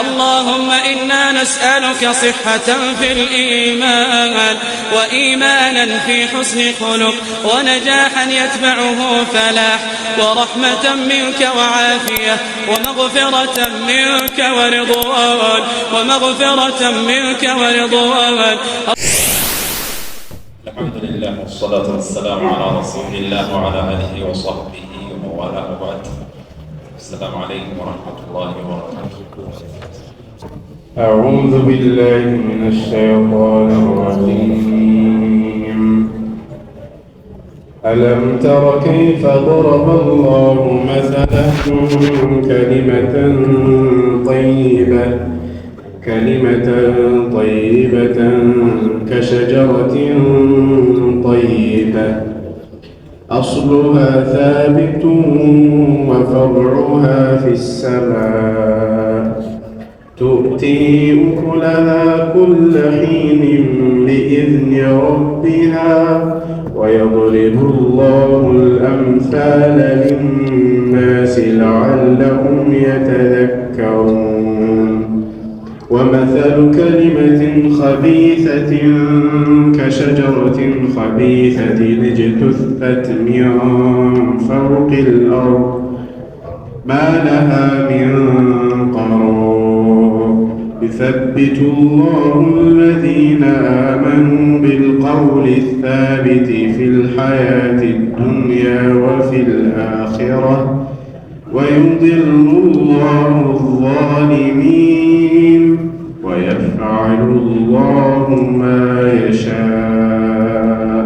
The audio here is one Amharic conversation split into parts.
اللهم إنا نسألك صحة في الإيمان وإيمانا في حسن خلق ونجاحا يتبعه فلاح ورحمة منك وعافية ومغفرة منك ورضوان الحمد لله والصلاة والسلام على رسول الله وعلى آله وصحبه ومن والاه وبعد. السلام عليكم ورحمة الله وبركاته. أعوذ بالله من الشيطان الرجيم. ألم تر كيف ضرب الله مثلا كلمة طيبة كشجرة طيبة أصلها ثابت وفرعها في السماء تؤتي أكلها كل حين بإذن ربها ويضرب الله الأمثال للناس لعلهم يتذكرون. ومثل كلمة خبيثة كشجرة خبيثة اجتثت من فوق الأرض ما لها من قرار يثبت الله الذين آمنوا بالقول الثابت في الحياة الدنيا وفي الآخرة ويضل الله الظالمين ويفعل الله ما يشاء.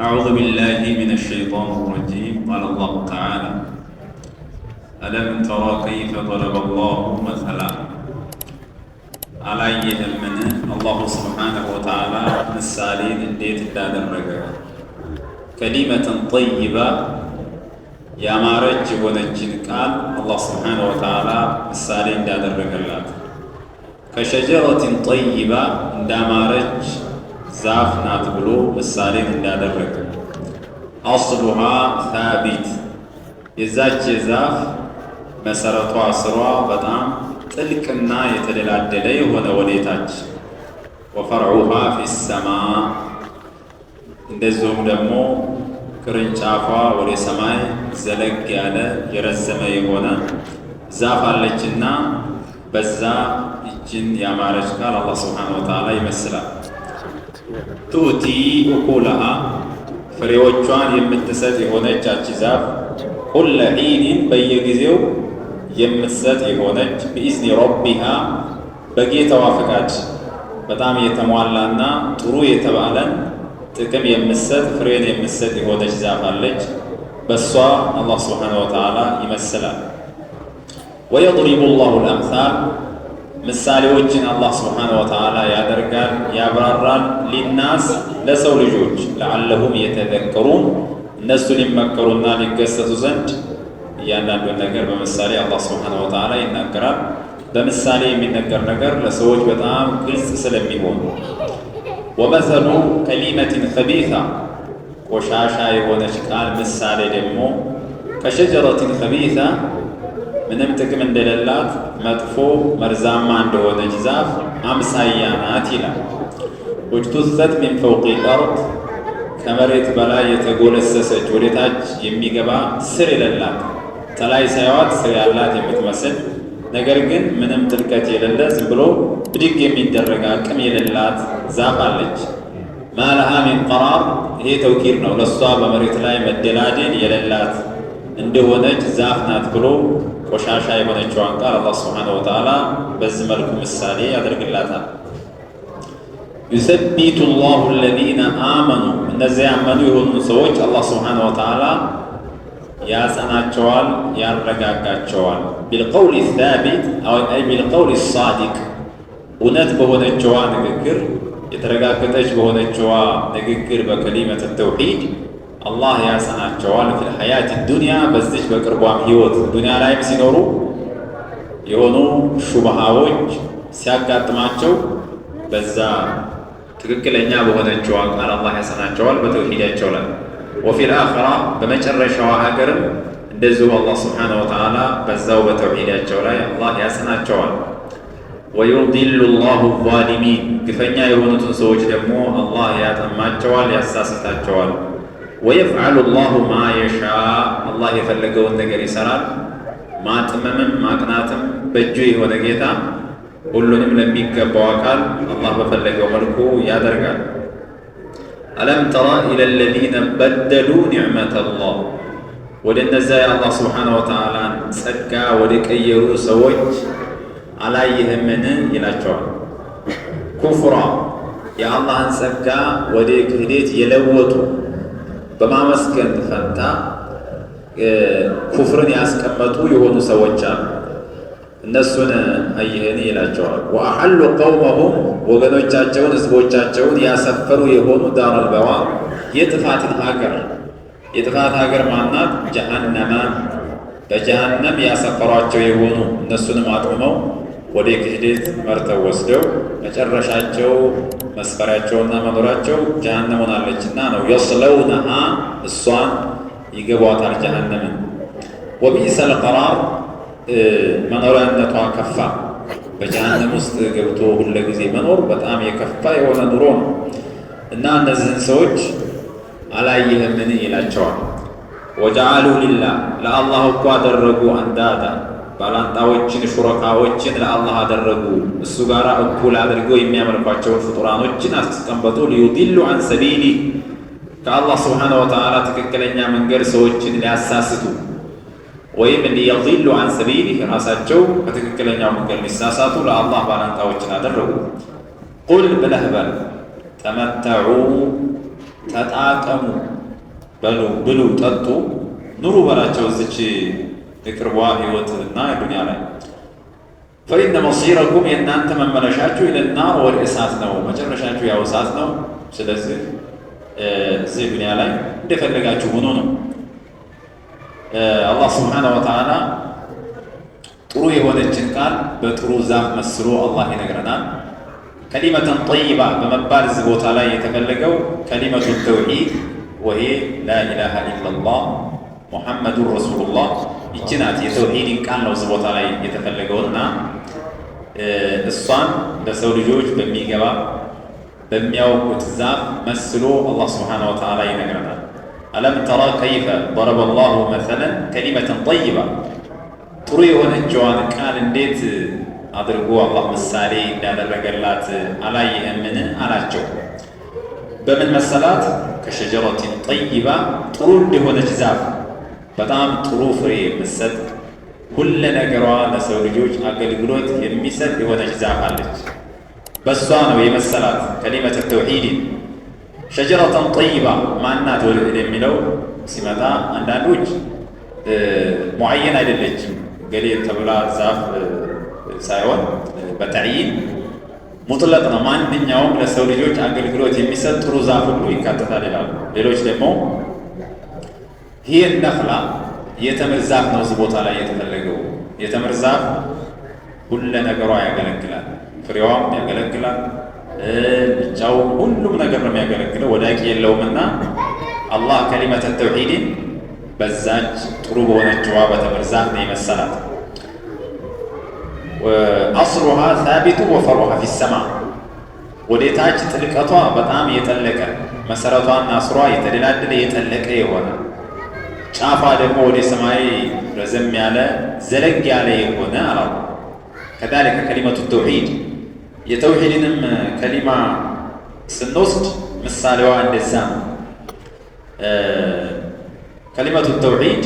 أعوذ بالله من الشيطان الرجيم. قال الله تعالى: ألم ترى كيف ضرب الله مثلا አላየህምን አላሁ ስብሓነሁ ወተዓላ ምሳሌን እንዴት እንዳደረገ ከሊመተን ጠይባ ያማረች የሆነችን ቃል አላህ ስብሓነሁ ወተዓላ ምሳሌ እንዳደረገላት ከሸጀረትን ጠይባ እንዳማረች ዛፍ ናት ብሎ ምሳሌን እንዳደረገ አስሉሃ ታቢት የዛች ዛፍ መሰረቷ ስሯ በጣም ጥልቅና የተደላደለ የሆነ ወዴታች ወፈርዑሃ ፊሰማ እንደዚሁም ደግሞ ቅርንጫፏ ወደ ሰማይ ዘለግ ያለ የረዘመ የሆነ ዛፍ አለችና በዛ እጅን ያማረች ቃል አላህ ስብሓነሁ ወተዓላ ይመስላል። ቱቲ ኡኩለሃ ፍሬዎቿን የምትሰጥ የሆነች አቺ ዛፍ ኩለ ሒንን በየጊዜው የምትሰጥ የሆነች ቢኢዝኒ ረቢሃ በጌታዋ ፍቃድ በጣም የተሟላና ጥሩ የተባለን ጥቅም የምትሰጥ ፍሬን የምትሰጥ የሆነች ዛፍ አለች። በሷ አላህ ስብሓነሁ ወተዓላ ይመስላል። ወየድሪቡ ላሁ ልአምሳል ምሳሌዎችን አላህ ስብሓነሁ ወተዓላ ያደርጋል ያብራራል። ሊናስ ለሰው ልጆች ለዓለሁም የተዘከሩን እነሱ ሊመከሩና ሊገሰጹ ዘንድ እያንዳንዱን ነገር በምሳሌ አላህ ስብሓነሁ ወተዓላ ይናገራል። በምሳሌ የሚነገር ነገር ለሰዎች በጣም ግልጽ ስለሚሆን ወመሰሉ ከሊመትን ከቢሳ ቆሻሻ የሆነች ቃል ምሳሌ ደግሞ ከሸጀረትን ከቢሳ ምንም ጥቅም እንደሌላት መጥፎ መርዛማ እንደሆነች ዛፍ አምሳያ ናት ይላል። ወጅቱሰት ሚን ፈውቂ ልአርድ ከመሬት በላይ የተጎለሰሰች ወደታች የሚገባ ስር የሌላት ተላይ ሳይዋት ስር ያላት የምትመስል ነገር ግን ምንም ጥልቀት የሌለ ዝም ብሎ ብድግ የሚደረግ አቅም የሌላት ዛፍ አለች። ማለሃ ሚን ቀራር ይሄ ተውኪድ ነው። ለሷ በመሬት ላይ መደላደል የሌላት እንደሆነች ዛፍ ናት ብሎ ቆሻሻ የሆነችዋን ቃል አላህ ስብሓነሁ ወተዓላ በዚህ መልኩ ምሳሌ ያደርግላታል። ዩሰቢቱ ላሁ አለዚነ አመኑ እነዚያ ያመኑ የሆኑ ሰዎች አላህ ስብሓነሁ ወተዓላ ያጸናቸዋል ያረጋጋቸዋል። ቢልቀውል ሳቢት አይ ቢልቀውል ሳዲቅ እውነት በሆነችዋ ንግግር የተረጋገጠች በሆነችዋ ንግግር በከሊመት ተውሂድ አላህ ያጸናቸዋል። ፊል ሐያት ዱንያ በዚች በቅርቧም ህይወት ዱንያ ላይም ሲኖሩ የሆኑ ሹብሃዎች ሲያጋጥማቸው በዛ ትክክለኛ በሆነችዋ ቃል አላህ ያጸናቸዋል በተውሂዳቸው ላይ ወፊል አኺራ በመጨረሻዋ ሀገርም እንደዚሁ አላህ ስብሓነሁ ወተዓላ በዛው በተውሂዳቸው ላይ አላህ ያጽናቸዋል። ወዩዲሉ ላሁ ዛሊሚን ግፈኛ የሆኑትን ሰዎች ደግሞ አላህ ያጠማቸዋል፣ ያሳስታቸዋል። ወየፍዓሉ ላሁ ማ የሻ አላህ የፈለገውን ነገር ይሰራል። ማጥመምም ማቅናትም በእጁ የሆነ ጌታ ሁሉንም ለሚገባው አካል አላህ በፈለገው መልኩ ያደርጋል። አለም ተራ ኢለ ለዚነ በደሉ ኒዕመተ ላህ ወደ እነዚያ የአላህ ስብሓነ ወተዓላን ጸጋ ወደ ቀየሩ ሰዎች አላየህምን ይላቸዋል። ኩፍራ የአላህን ጸጋ ወደ ክህደት የለወጡ በማመስገን ፈንታ ኩፍርን ያስቀመጡ የሆኑ ሰዎች አሉ። እነሱን አየህን ይላቸዋል። ወአሐሉ ቀውመሁም ወገኖቻቸውን ህዝቦቻቸውን ያሰፈሩ የሆኑ ዳረል በዋር የጥፋት ሀገር ማናት? ጀሃነመ በጀሃነም ያሰፈሯቸው የሆኑ እነሱንም አጥምመው ወደ ክህደት መርተው ወስደው መጨረሻቸው መስፈሪያቸውና መኖራቸው ጀሃነም ሆናለችና ነው። የስለውነሃ እሷን ይገቧታል ጀሃነምን። ወቢእሰል ቀራር መኖሪያነቷ ከፋ። በጀሃነም ውስጥ ገብቶ ሁለጊዜ መኖር በጣም የከፋ የሆነ ኑሮ ነው እና እነዚህን ሰዎች አላየህምን ይላቸዋል። ወጀዓሉ ሊላህ ለአላህ እኮ አደረጉ አንዳዳ ባላንጣዎችን ሹረካዎችን ለአላህ አደረጉ። እሱ ጋር እኩል አድርገው የሚያመልኳቸውን ፍጡራኖችን አስቀመጡ። ሊዩዲሉ አን ሰቢሊ ከአላህ ስብሓነሁ ወተዓላ ትክክለኛ መንገድ ሰዎችን ሊያሳስቱ ወይም ሊየዲሉ አን ሰቢሊ ራሳቸው ከትክክለኛው መንገድ ሊሳሳቱ ለአላህ ባላንጣዎችን አደረጉ። ቁል ብለህ በል ተመተዑ ተጣቀሙ በሉ ብሉ ጠጡ ኑሩ በላቸው እዚች የቅርቧ ህይወትና ዱንያ ላይ። ፈኢነ መሲረኩም የእናንተ መመለሻችሁ ኢለናር ወደ እሳት ነው፣ መጨረሻችሁ ያው እሳት ነው። ስለዚህ እዚህ ዱንያ ላይ እንደፈለጋችሁ ሆኖ ነው። አላህ ስብሓነሁ ወተዓላ ጥሩ የሆነችን ቃል በጥሩ ዛፍ መስሎ አላህ ይነግረናል። ከሊመተን ጠይባ በመባል እዚህ ቦታ ላይ የተፈለገው ከሊመቱ ተውሂድ ወሄ ላኢላሃ ኢለላህ ሙሐመዱን ረሱሉላህ ይቺ ናት። የተውሂድን ቃል ነው እዚህ ቦታ ላይ የተፈለገውና እሷን ለሰው ልጆች በሚገባ በሚያውቁት ዛፍ መስሎ አላህ ስብሓነሁ ወተዓላ ይነግረናል። አለም ተራ ከይፈ ضرب الله مثلا كلمة طيبة ጥሩ የሆነችዋን ቃል እንዴት አድርጎ አላህ ምሳሌ እንዳደረገላት አላየህምን አላቸው። በምን መሰላት? ከሸጀረቲን ጠይባ ጥሩ እንደሆነች ዛፍ በጣም ጥሩ ፍሬ የምትሰጥ ሁለ ነገሯ ለሰው ልጆች አገልግሎት የሚሰጥ የሆነች ዛፍ አለች። በሷ ነው የመሰላት ከሊመተ ተውሂድን። ሸጀረተን ጠይባ ማናት የሚለው ሲመጣ አንዳንዶች ሙዐየን አይደለችም ገሌ ተብላ ዛፍ ሳይሆን በተዕይን ሙጥለቅ ነው። ማንኛውም ለሰው ልጆች አገልግሎት የሚሰጥ ጥሩ ዛፍ ሁሉ ይካተታል ይላሉ። ሌሎች ደግሞ ይህ ነኽላ የተምር ዛፍ ነው እዚህ ቦታ ላይ የተፈለገው። የተምር ዛፍ ሁለ ነገሯ ያገለግላል፣ ፍሬዋም ያገለግላል፣ ብቻው ሁሉም ነገር ነው የሚያገለግለው፣ ወዳቂ የለውምና አላህ ከሊመተ ተውሂድን በዛች ጥሩ በሆነችዋ በተምር ዛፍ ነው የመሰላት። አስሉሃ ሳቢቱ ወፈሩሃ ፊሰማ ወደ ታች ጥልቀቷ በጣም የጠለቀ መሰረቷና ስሯ የተደላደለ የጠለቀ የሆነ ጫፏ ደግሞ ወደ ሰማይ ረዘም ያለ ዘለግ ያለ የሆነ አላሉ። ከዛሊከ ከሊመቱ ተውሂድ የተውሂድንም ከሊማ ስንወስድ ምሳሌዋ እንደዛ ነው። ከሊመቱ ተውሂድ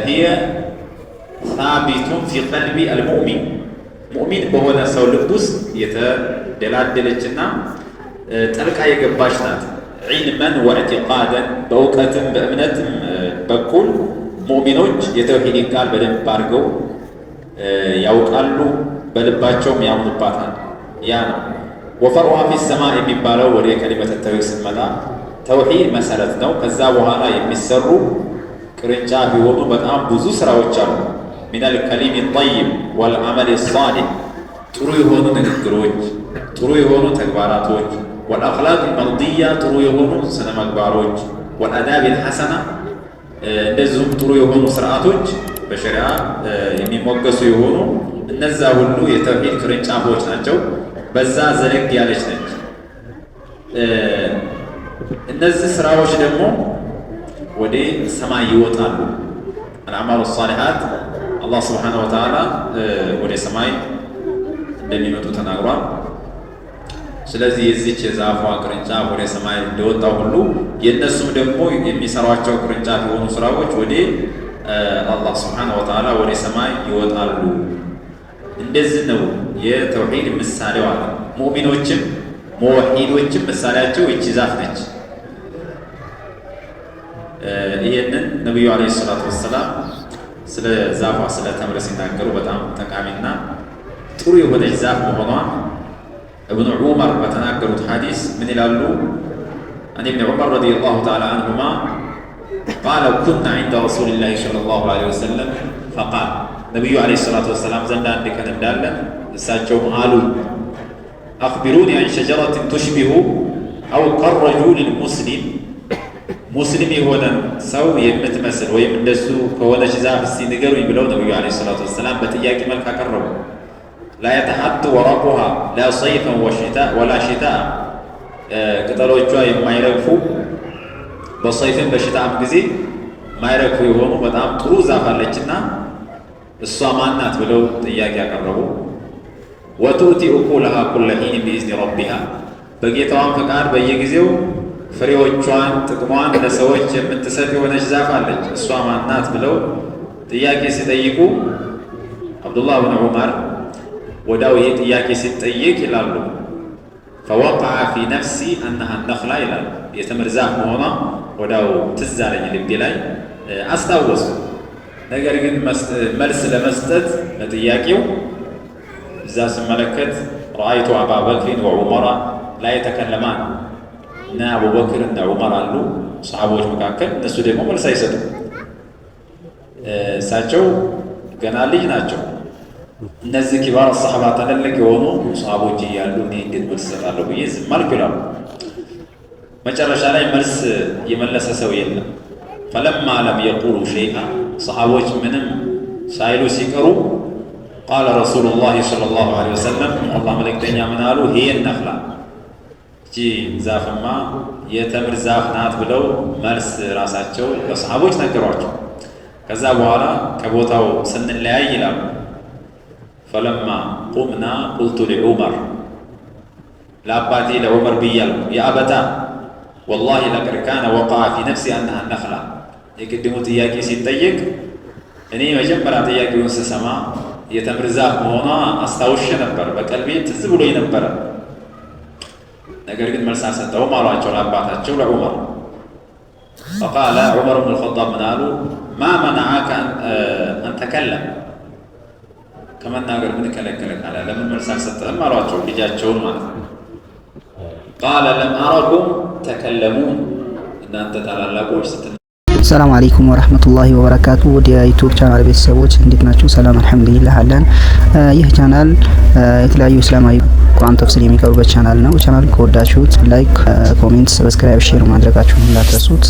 هي ثابت في قلب المؤمن ሙእሚን በሆነ ሰው ልብ ውስጥ የተደላደለችና ጠልቃ የገባች ናት። ዒልመን ወእዕቲቃደን በእውቀትም በእምነትም በኩል ሙእሚኖች የተውሂድን ቃል በደንብ አድርገው ያውቃሉ፣ በልባቸውም ያምኑባታል። ያ ነው ወፈርዑሃ ፊሰማ የሚባለው። ወደ ከሊመተ ተውሂድ ስንመጣ ተውሂድ መሰረት ነው። ከዛ በኋላ የሚሰሩ ቅርንጫፍ የሆኑ በጣም ብዙ ስራዎች አሉ። ሚነል ከሊሚ ጠይብ ወልዓመል ሳሊህ ጥሩ የሆኑ ንግግሮች፣ ጥሩ የሆኑ ተግባራቶች፣ ወልአኽላቅ መርድያ ጥሩ የሆኑ ስነ ምግባሮች፣ ወልአዳብ ሐሰና እንደዚሁም ጥሩ የሆኑ ስርዓቶች በሸሪዓ የሚሞገሱ የሆኑ እነዛ ሁሉ የተውሂድ ቅርንጫፎች ናቸው። በዛ ዘለግ ያለች ነች። እነዚህ ስራዎች ደግሞ ወደ ሰማይ ይወጣሉ። አልአዕማሉ ሷሊሃት አላህ ሱብሓነሁ ወተዓላ ወደ ሰማይ እንደሚመጡ ተናግሯል። ስለዚህ የዚች የዛፏ ቅርንጫፍ ወደ ሰማይ እንደወጣው ሁሉ የእነሱም ደግሞ የሚሰሯቸው ቅርንጫፍ የሆኑ ስራዎች ወደ አላህ ሱብሓነሁ ወተዓላ ወደ ሰማይ ይወጣሉ። እንደዚህ ነው የተውሂድ ምሳሌዋ። ሙእሚኖችም ሙወሒዶችም ምሳሌያቸው ይቺ ዛፍ ነች። ይህንን ነቢዩ ዓለይሂ ሰላቱ ወሰላም ስለ ዛፏ ስለ ተምር ሲናገሩ በጣም ጠቃሚና ጥሩ የሆነች ዛፍ መሆኗ እብኑ ዑመር በተናገሩት ሐዲስ ምን ይላሉ? አን ኢብኑ ዑመር ረዲየላሁ ተዓላ አንሁማ ቃለ ኩና ዒንደ ረሱሊላሂ ሰለላሁ ዐለይሂ ወሰለም ፈቃል ነቢዩ ዓለይሂ ሰላቱ ወሰላም ዘንድ አንድ ቀን እንዳለን እሳቸውም አሉ አኽቢሩኒ አን ሸጀረትን ቱሽቢሁ አው ከረጁሊል ሙስሊም ሙስሊም የሆነን ሰው የምትመስል ወይም እንደሱ ከሆነች ዛፍ እስቲ ንገሩኝ ብለው ነቢዩ ዓለይሂ ሰላቱ ወሰላም በጥያቄ መልክ አቀረቡ። ላ የተሐጡ ወረቁሃ ላ ሰይፈን ወላ ሽታእ ቅጠሎቿ የማይረግፉ በሰይፍን በሽታም ጊዜ የማይረግፉ የሆኑ በጣም ጥሩ ዛፍ አለችና እሷ ማናት ብለው ጥያቄ ያቀረቡ። ወቱእቲ ኡኩለሃ ኩለ ሒን ቢኢዝኒ ረቢሃ በጌታዋን ፈቃድ በየጊዜው ፍሬዎቿን ጥቅሟን ለሰዎች የምትሰጥ የሆነች ዛፍ አለች፣ እሷ ማናት ብለው ጥያቄ ሲጠይቁ አብዱላህ ብን ዑመር ወዳው ይሄ ጥያቄ ሲጠይቅ ይላሉ ፈወቀዐ ፊ ነፍሲ አነሃ ነኽላ ይላሉ። የተምር ዛፍ መሆኗ ወዳው ትዝ አለኝ ልቤ ላይ አስታወሱ። ነገር ግን መልስ ለመስጠት ለጥያቄው እዛ ስመለከት ረአይቱ አባ በክሪን ወዑመራ ላ የተከለማን እና አቡበክር እና ዑመር አሉ ሰሃቦች መካከል፣ እነሱ ደግሞ መልስ አይሰጡም። እሳቸው ገና ልጅ ናቸው። እነዚህ ኪባር ሰሃባ ትልልቅ የሆኑ ሰሃቦች እያሉ እኔ እንዴት መልስ እሰጣለሁ ብዬ ዝም አልኩ ይላሉ። መጨረሻ ላይ መልስ የመለሰ ሰው የለም። ፈለማ ለም የቁሉ ሸይአ ሰሃቦች ምንም ሳይሉ ሲቀሩ ቃለ ረሱሉላሂ ሰለላሁ ዐለይሂ ወሰለም አላህ መልእክተኛ ምን አሉ? ይሄ ነኽላ እቺ ዛፍማ የተምር ዛፍ ናት ብለው መልስ ራሳቸው ለሰሃቦች ነገሯቸው። ከዛ በኋላ ከቦታው ስንለያይ ይላሉ ፈለማ ቁምና ቁልቱ ሊዑመር ለአባቴ ለዑመር ብያለሁ የአበታ ወላሂ ለቀድ ካነ ወቀዐ ፊ ነፍሲ አነሃ ነኽላ የቅድሙ ጥያቄ ሲጠየቅ እኔ መጀመሪያ ጥያቄውን ስሰማ የተምር ዛፍ መሆኗ አስታውሼ ነበር፣ በቀልቤ ትዝ ብሎኝ ነበረ። ነገር ግን መልስ አልሰጠሁም አሏቸው ለአባታቸው ለዑመር። ፈቃለ ዑመር ብን አልኸጣብ ምን አሉ? ማ መነዐከ አን ተከለም ከመናገር ምን ከለከለህ አለ። ለምን መልስ አልሰጠህም አሏቸው ልጃቸውን ማለት ነው። ቃለ ለም አረኩም ተከለሙን እናንተ ታላላቆች ሰላም አለይኩም ወራህመቱላሂ ወበረካቱ። ወደ ዩቲዩብ ቻናል ቤተሰቦች እንዴት ናችሁ? ሰላም አልሐምዱሊላህ አለን። ይህ ቻናል የተለያዩ እስላማዊ ቁርአን ተፍሲር የሚቀርቡበት ቻናል ነው። ቻናሉን ከወዳችሁት ላይክ፣ ኮሜንት፣ ሰብስክራይብ፣ ሼር ማድረጋችሁን እንዳትረሱት።